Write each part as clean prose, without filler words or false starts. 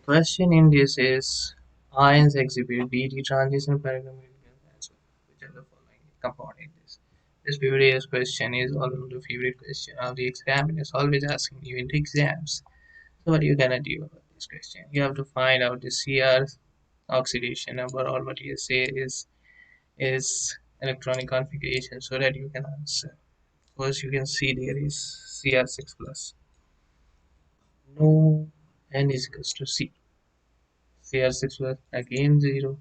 Question in this is ions exhibit BD transition paradigm answer. Which are the following compound in this? This previous question is one of the favorite question of the examiners always asking you in the exams. So what you gonna do about this question? You have to find out the CR oxidation number or what you say is electronic configuration so that you can answer. First you can see there is CR6 plus. No n is equals to C. CR6 plus again 0.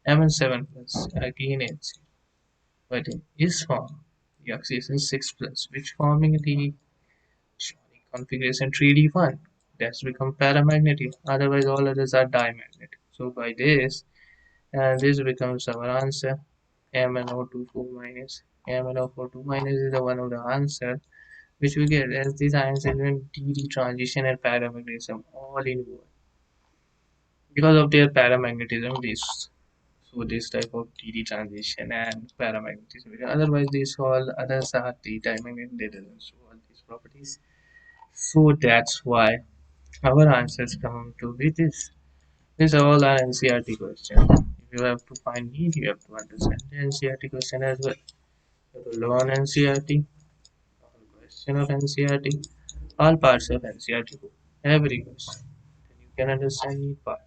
Mn7 plus again 8 0. But in this form, the oxidation 6 plus, which forming the configuration 3D1, that's become paramagnetic. Otherwise, all others are diamagnetic. So by this, this becomes our answer. MnO24 minus MnO42 minus is the one of the answer which we get as these ions element DD transition and paramagnetism all in one. Because of their paramagnetism, this type of DD transition and paramagnetism. Otherwise, these all others are the diamagnetic. They doesn't show all these properties. So that's why our answers come to be this. These are all are NCERT questions. If you have to find NEET, you have to understand the NCERT question as well. You have to learn NCERT, all question of NCERT, all parts of NCERT, every question. Then you can understand NEET part.